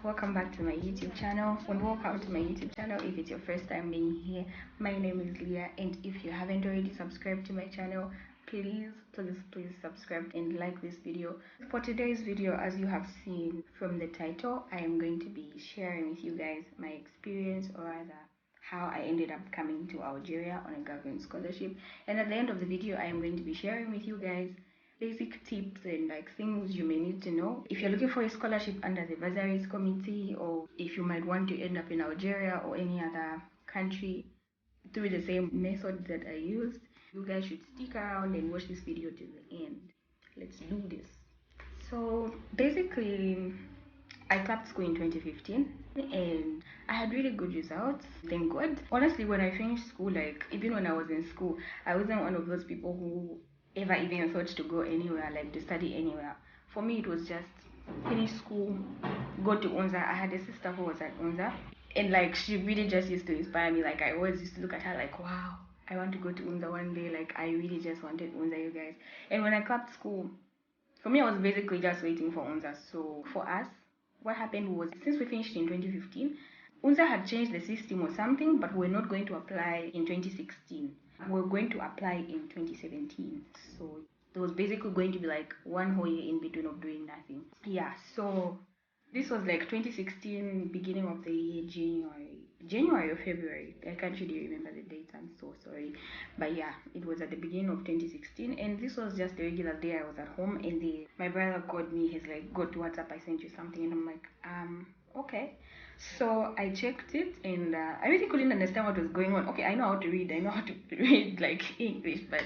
welcome back to my YouTube channel, and welcome to my YouTube channel if it's your first time being here. My name is Leah, and if you haven't already subscribed to my channel, please subscribe and like this video. For today's video, as you have seen from the title, I am going to be sharing with you guys my experience, or rather how I ended up coming to Algeria on a government scholarship. And at the end of the video, I am going to be sharing with you guys basic tips and things you may need to know if you're looking for a scholarship under the bursaries committee, or if you might want to end up in Algeria or any other country through the same method that I used. You guys should stick around and watch this video to the end. Let's do this. So basically, I clapped school in 2015 and I had really good results, thank God. Honestly, when I finished school, even when I was in school, I wasn't one of those people who ever even thought to go anywhere, to study anywhere. For me, it was just finish school, go to UNZA. I had a sister who was at UNZA, and she really just used to inspire me. I always used to look at her wow, I want to go to UNZA one day. I really just wanted UNZA, you guys. And when I clapped school, for me, I was basically just waiting for UNZA. So for us, what happened was, since we finished in 2015, UNZA had changed the system or something, but we're not going to apply in 2016. We're going to apply in 2017. So there was basically going to be one whole year in between of doing nothing. Yeah, so this was 2016, beginning of the year, January or February. I can't really remember the date, I'm so sorry. But yeah, it was at the beginning of 2016, and this was just a regular day. I was at home, and my brother called me. He's like, go to WhatsApp, I sent you something. And I'm like, okay. So I checked it, and I really couldn't understand what was going on. Okay, I know how to read English, but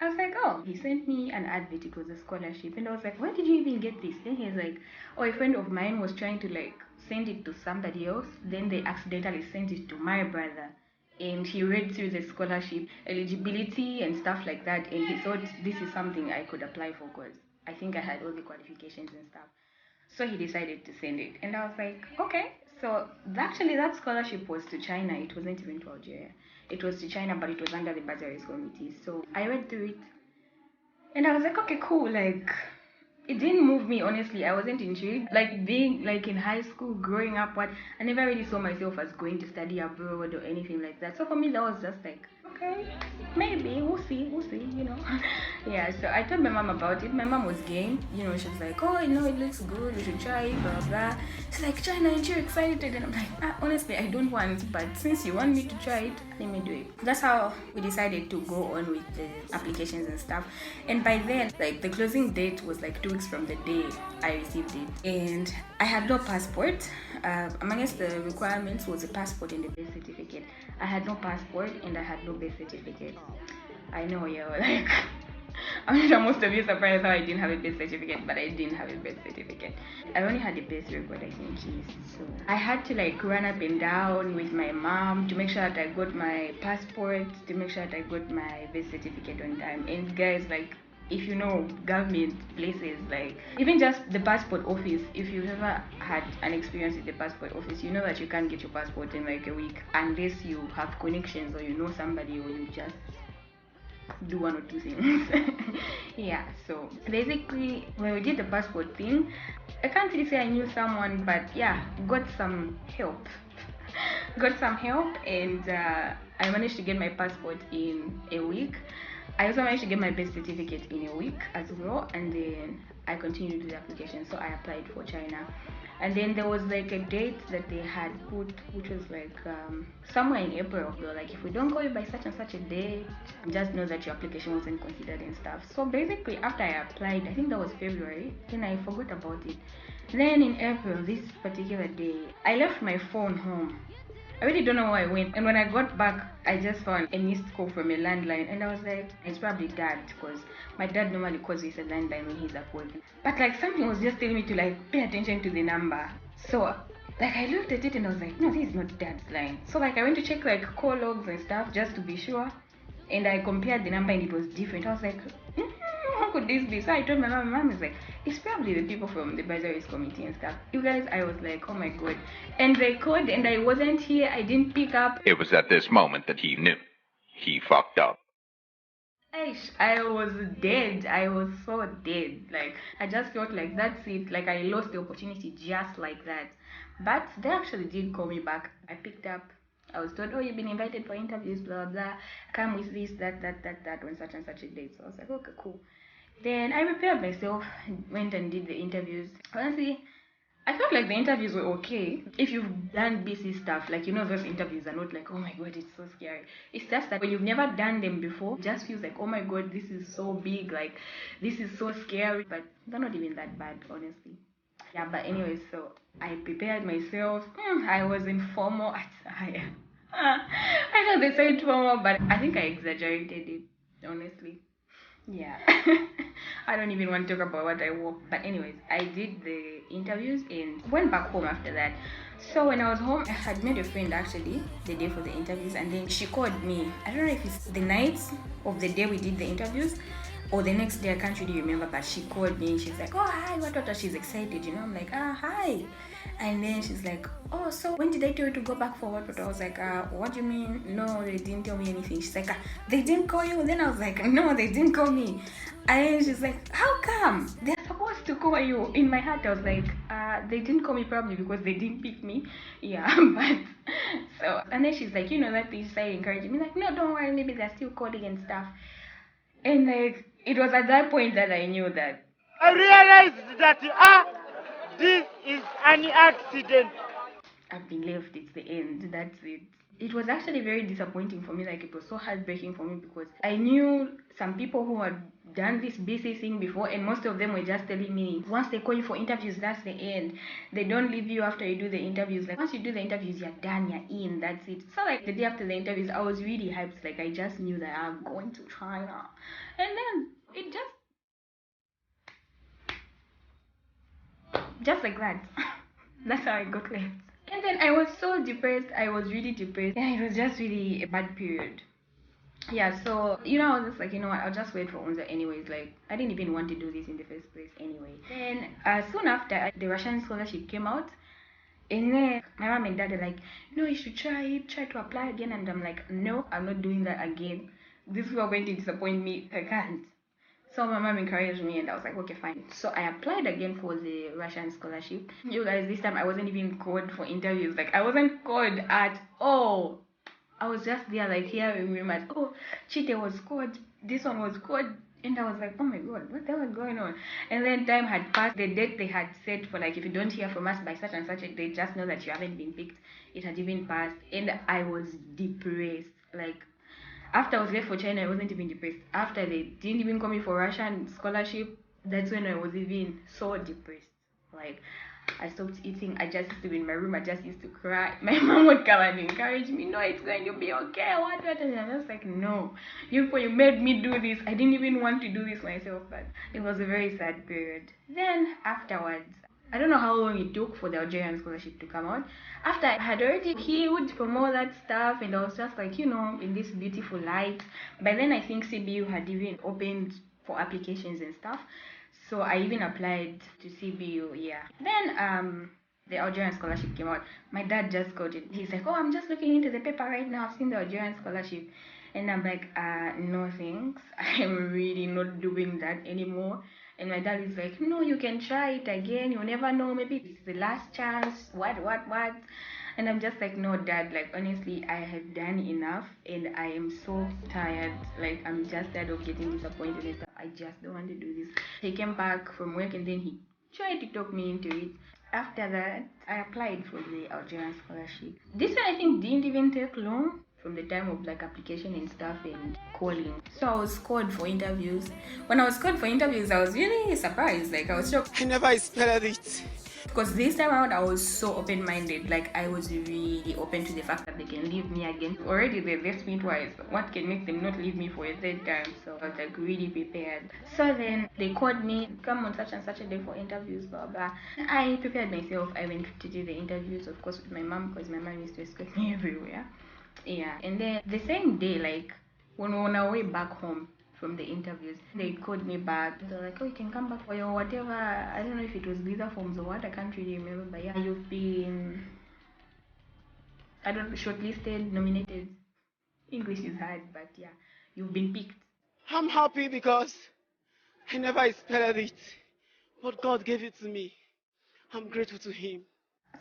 I was like, oh, he sent me an advert. It was a scholarship. And I was like, where did you even get this? Then he's like, oh, a friend of mine was trying to send it to somebody else. Then they accidentally sent it to my brother. And he read through the scholarship eligibility and stuff like that. And he thought this is something I could apply for because I think I had all the qualifications and stuff. So he decided to send it. And I was like, okay. So actually that scholarship was to China. It wasn't even to Algeria. It was to China, but it was under the bursaries committee. So I read through it and I was like, okay, cool. It didn't move me, honestly. I wasn't intrigued. Being in high school, growing up, I never really saw myself as going to study abroad or anything like that. So for me, that was just okay, maybe we'll see. Yeah, so I told my mom about it. My mom was game. She was like, oh, it looks good, you should try it, blah blah. She's like, China, aren't you excited? And I'm like, honestly, I don't want, but since you want me to try it, let me do it. That's how we decided to go on with the applications and stuff. And by then, the closing date was 2 weeks from the day I received it, and I had no passport. Amongst the requirements was a passport and a birth certificate. I had no passport and I had no birth certificate. I know you're I'm sure most of you surprised how I didn't have a birth certificate, but I didn't have a birth certificate. I only had a birth record, I think. So I had to run up and down with my mom to make sure that I got my passport, to make sure that I got my birth certificate on time. And guys, if you know government places, even just the passport office, if you've ever had an experience with the passport office, you know that you can't get your passport in a week unless you have connections or you know somebody, or you just do one or two things. Yeah, so basically when we did the passport thing, I can't really say I knew someone, but yeah, got some help. And I managed to get my passport in a week. I also managed to get my birth certificate in a week as well, and then I continued with the application. So I applied for China, and then there was a date that they had put, which was somewhere in April. They were if we don't call you by such and such a date, just know that your application wasn't considered and stuff. So basically, after I applied, I think that was February, then I forgot about it. Then in April, this particular day, I left my phone home. I really don't know where I went. And when I got back, I just found a missed call from a landline. And I was like, it's probably dad, because my dad normally calls with a landline when he's at work. But something was just telling me to pay attention to the number. So I looked at it and I was like, no, this is not dad's line. So I went to check call logs and stuff just to be sure. And I compared the number and it was different. I was like, how could this be? So I told my mom. My mom is like, it's probably the people from the bursaries committee and stuff. You guys, I was like, oh my god. And they called and I wasn't here. I didn't pick up. It was at this moment that he knew. He fucked up. I was dead. I was so dead. Like, I just felt like that's it. Like, I lost the opportunity just like that. But they actually did call me back. I picked up. I was told, oh, you've been invited for interviews, blah, blah. Come with this, that, on such and such a date. So I was like, okay, cool. Then I prepared myself, went and did the interviews. Honestly, I felt like the interviews were okay. If you've done busy stuff, like, those interviews are not like, oh my god, it's so scary. It's just that when you've never done them before, it just feels like, oh my god, this is so big, like, this is so scary. But they're not even that bad, honestly. Yeah, but anyways, so I prepared myself. I was in formal attire. I know they said formal, but I think I exaggerated it, honestly. Yeah. I don't even want to talk about what I wore. But anyways, I did the interviews and went back home after that. So when I was home, I had made a friend actually the day for the interviews, and then she called me. I don't know if it's the night of the day we did the interviews or the next day, I can't really remember, but she called me and she's like, oh hi, what, she's excited, I'm like, hi. And then she's like, oh, so when did I tell you to go back for what? I was like, what do you mean? No, they didn't tell me anything. She's like, they didn't call you? Then I was like, no, they didn't call me. And she's like, how come? They're supposed to call you. In my heart, I was like, they didn't call me probably because they didn't pick me. Yeah, but so, and then she's like, that thing, she started encouraging me, like, no, don't worry, maybe they're still calling and stuff. And like, it was at that point that I knew that I realized that this is an accident. I've been left. It's the end. That's it. It was actually very disappointing for me. Like, it was so heartbreaking for me because I knew some people who had done this busy thing before, and most of them were just telling me once they call you for interviews, that's the end. They don't leave you after you do the interviews. Like, once you do the interviews, you're done, you're in, that's it. So like the day after the interviews, I was really hyped. Like, I just knew that I'm going to China, and then it just like that. That's how I got left. And then I was so depressed. I was really depressed. Yeah, it was just really a bad period. Yeah, so I was just like, what, I'll just wait for Unza anyways. Like, I didn't even want to do this in the first place anyway. Then soon after, the Russian scholarship came out, and then my mom and dad are like, no, you should try to apply again. And I'm like, no, I'm not doing that again. This is going to disappoint me. I can't. So my mom encouraged me, and I was like, okay, fine. So I applied again for the Russian scholarship. You guys, this time I wasn't even called for interviews. Like, I wasn't called at all. I was just there, like, hearing rumors. Oh, Chite was called. This one was called. And I was like, oh my god, what the hell is going on? And then time had passed. The date they had set for, like, if you don't hear from us by such and such a date, just know that you haven't been picked. It had even passed. And I was depressed. Like, after I was left for China, I wasn't even depressed. After they didn't even call me for Russian scholarship, that's when I was even so depressed. Like, I stopped eating. I just used to be in my room. I just used to cry. My mom would come and encourage me. No, it's going to be okay. What? And I was like, no. You made me do this. I didn't even want to do this myself. But it was a very sad period. Then afterwards, I don't know how long it took for the Algerian scholarship to come out. After I had already healed from all that stuff, and I was just like, in this beautiful light. By then, I think CBU had even opened for applications and stuff. So I even applied to CBU, yeah. Then the Algerian scholarship came out. My dad just got it. He's like, oh, I'm just looking into the paper right now. I've seen the Algerian scholarship. And I'm like, no thanks. I'm really not doing that anymore. And my dad is like, no, you can try it again. You never know. Maybe it's the last chance. What? And I'm just like, no, dad, like, honestly, I have done enough and I am so tired. Like, I'm just tired of getting disappointed and stuff. I just don't want to do this. He came back from work and then he tried to talk me into it. After that, I applied for the Algerian scholarship. This one I think didn't even take long from the time of like application and stuff and calling. So I was called for interviews. When I was called for interviews, I was really surprised. Like, I was shocked. I never expected it. Because this time around, I was so open-minded. Like, I was really open to the fact that they can leave me again. Already they left me twice. What can make them not leave me for a third time? So I was like really prepared. So then they called me, come on such and such a day for interviews, blah blah. I prepared myself. I went to do the interviews, of course, with my mom, because my mom used to escort me everywhere. Yeah. And then the same day, like, when we were on our way back home from the interviews, they called me back. They're like, oh, you can come back for your whatever. I don't know if it was visa forms or what. I can't really remember. But yeah, you've been, shortlisted, nominated. English is hard, but yeah, you've been picked. I'm happy because I never expected it, but God gave it to me. I'm grateful to Him.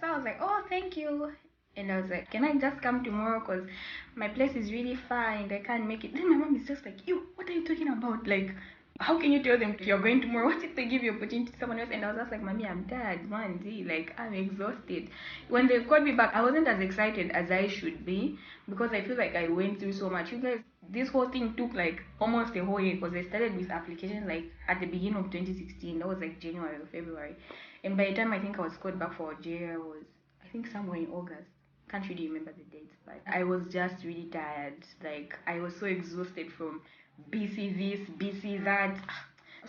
So I was like, oh, thank you. And I was like, can I just come tomorrow? Because my place is really far and I can't make it. Then my mom is just like, you, what are you talking about? Like, how can you tell them you're going tomorrow? What if they give you opportunity to someone else? And I was just like, Mommy, I'm tired, man. Gee, like, I'm exhausted. When they called me back, I wasn't as excited as I should be because I feel like I went through so much. You guys, this whole thing took like almost a whole year because I started with applications like at the beginning of 2016. That was like January or February. And by the time I think I was called back for Algeria was, I think somewhere in August. Can't really remember the dates, but I was just really tired. Like, I was so exhausted from BC this, BC that.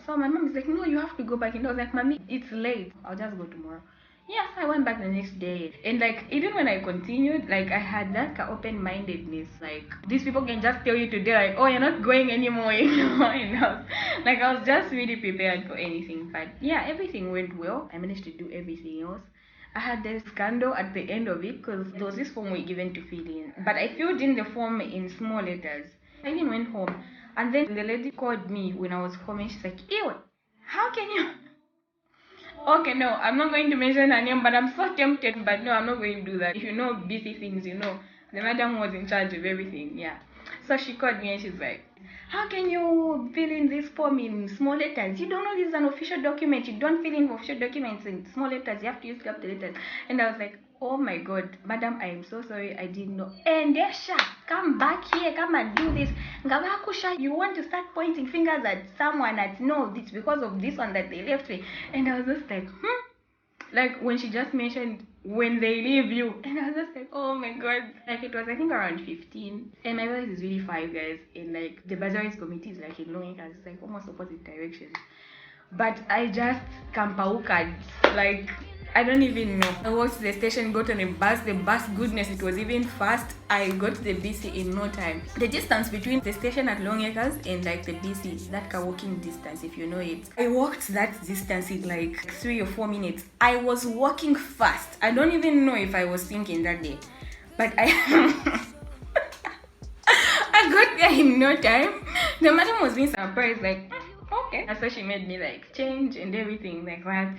So my mom is like, no, you have to go back. And I was like, Mommy, it's late. I'll just go tomorrow. Yeah, I went back the next day. And like, even when I continued, like, I had that open-mindedness. Like, these people can just tell you today, like, oh, you're not going anymore, you know. And like, I was just really prepared for anything. But yeah, everything went well. I managed to do everything else. I had this scandal at the end of it because there was this form we given to fill in. But I filled in the form in small letters. I even went home. And then the lady called me when I was home and she's like, ew, how can you? Okay, no, I'm not going to mention her name, but I'm so tempted. But no, I'm not going to do that. If you know busy things, you know, the madam was in charge of everything. Yeah. So she called me and she's like, how can you fill in this form in small letters? You don't know this is an official document. You don't fill in official documents in small letters. You have to use capital letters. And I was like, oh my god, madam, I am so sorry. I didn't know. And Desha, come back here. Come and do this. Ngabakusha, you want to start pointing fingers at someone that no, it's because of this one that they left me. And I was just like, like when she just mentioned when they leave you, and I was just like, oh my god. Like it was I think around 15, and my place is really far, you guys, and like the Bazaris committee is like in Longacres, it's like almost opposite directions. But I just kampaukad, like I don't even know. I walked to the station, got on a bus. The bus, goodness, it was even fast. I got to the BC in no time. The distance between the station at Longacres and like the BC, that walking distance, if you know it. I walked that distance in like 3 or 4 minutes. I was walking fast. I don't even know if I was thinking that day, but I I got there in no time. The madam was being surprised, like, okay. And so she made me like change and everything like that.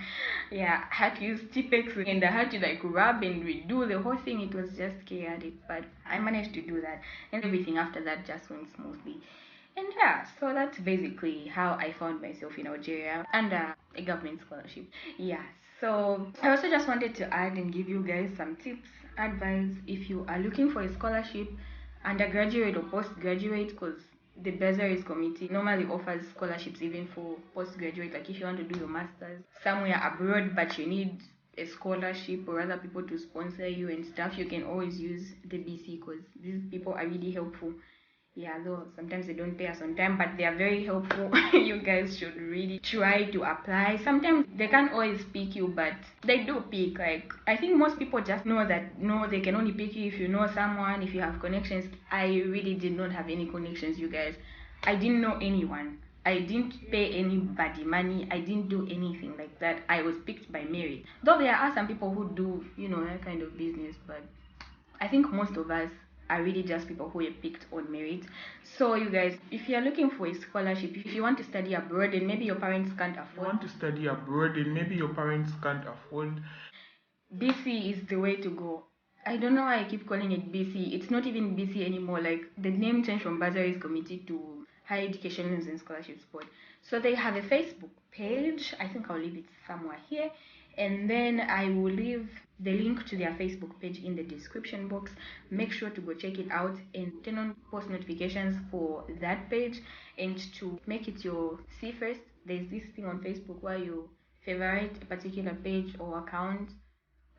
Yeah, I had to use Tipex and I had to like rub and redo the whole thing. It was just chaotic, but I managed to do that, and everything after that just went smoothly. And yeah, so that's basically how I found myself in Algeria under a government scholarship. Yeah, so I also just wanted to add and give you guys some tips, advice if you are looking for a scholarship, undergraduate or postgraduate, because the Bursaries Committee normally offers scholarships even for postgraduate. Like if you want to do your masters somewhere abroad, but you need a scholarship or other people to sponsor you and stuff, you can always use the BC because these people are really helpful. Yeah, though sometimes they don't pay us on time, but they are very helpful. You guys should really try to apply. Sometimes they can't always pick you, but they do pick. Like I think most people just know that no, they can only pick you if you know someone, if you have connections. I really did not have any connections, you guys. I didn't know anyone. I didn't pay anybody money. I didn't do anything like that. I was picked by merit. Though there are some people who do, you know, that kind of business, but I think most of us are really just people who are picked on merit. So you guys, if you're looking for a scholarship, if you want to study abroad and maybe your parents can't afford, BC is the way to go. I don't know why I keep calling it BC. It's not even BC anymore. Like the name changed from Bursaries Committee to Higher Education Loans and Scholarships Board. So they have a Facebook page. I think I'll leave it somewhere here. And then I will leave the link to their Facebook page in the description box. Make sure to go check it out and turn on post notifications for that page. And to make it your see first, there's this thing on Facebook where you favorite a particular page or account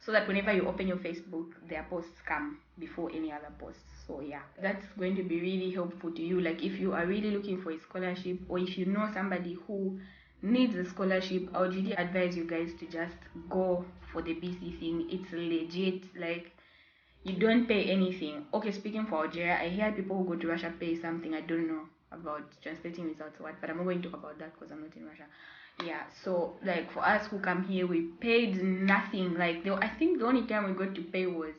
so that whenever you open your Facebook, their posts come before any other posts. So yeah, that's going to be really helpful to you. Like if you are really looking for a scholarship, or if you know somebody who needs a scholarship, I would really advise you guys to just go for the BC thing. It's legit. Like you don't pay anything. Okay, speaking for Algeria, I hear people who go to Russia pay something. I don't know about translating results or what, but I'm not going to talk about that because I'm not in Russia. Yeah, so like for us who come here, we paid nothing. Like I think the only time we got to pay was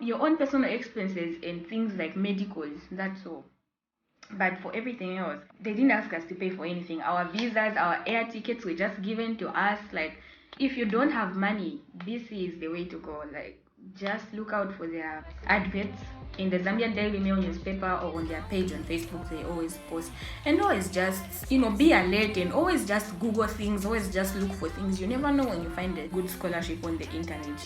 your own personal expenses and things like medicals. That's all. But for everything else, they didn't ask us to pay for anything. Our visas, our air tickets were just given to us. Like, if you don't have money, BC is the way to go. Like, just look out for their adverts in the Zambian Daily Mail newspaper or on their page on Facebook. They always post, and always just, be alert, and always just Google things, always just look for things. You never know when you find a good scholarship on the internet.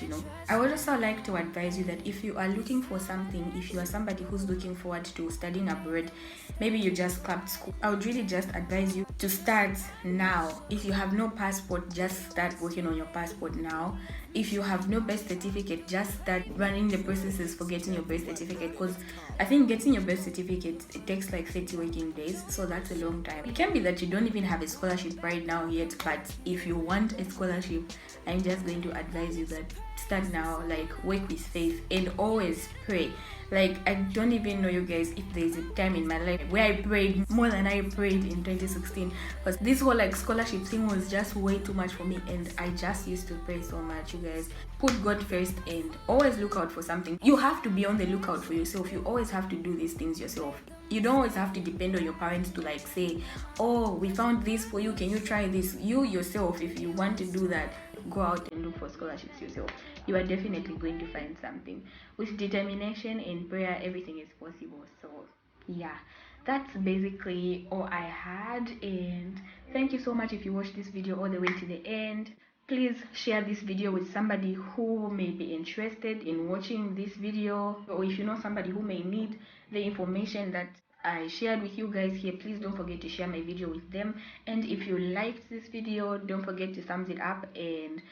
I would also like to advise you that if you are looking for something, if you are somebody who's looking forward to studying abroad, maybe you just cracked school, I would really just advise you to start now. If you have no passport, just start working on your passport now. If you have no birth certificate, just start running the processes for getting your birth certificate, because I think getting your birth certificate, it takes like 30 working days, so that's a long time. It can be that you don't even have a scholarship right now yet, but if you want a scholarship, I'm just going to advise you that start now. Like, work with faith and always pray. Like, I don't even know, you guys, if there's a time in my life where I prayed more than I prayed in 2016, because this whole like scholarship thing was just way too much for me, and I just used to pray so much. You guys, put God first and always look out for something. You have to be on the lookout for yourself. You always have to do these things yourself. You don't always have to depend on your parents to like say, oh, we found this for you, can you try this? You yourself, if you want to do that, go out and look for scholarships yourself. You are definitely going to find something. With determination and prayer, everything is possible. So yeah, that's basically all I had, and thank you so much if you watched this video all the way to the end. Please share this video with somebody who may be interested in watching this video, or if you know somebody who may need the information that I shared with you guys here, please don't forget to share my video with them. And if you liked this video, don't forget to thumbs it up and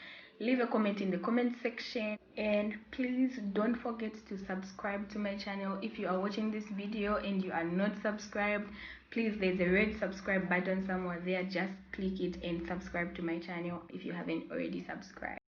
leave a comment in the comment section. And please don't forget to subscribe to my channel. If you are watching this video and you are not subscribed, please, there's a red subscribe button somewhere there. Just click it and subscribe to my channel if you haven't already subscribed.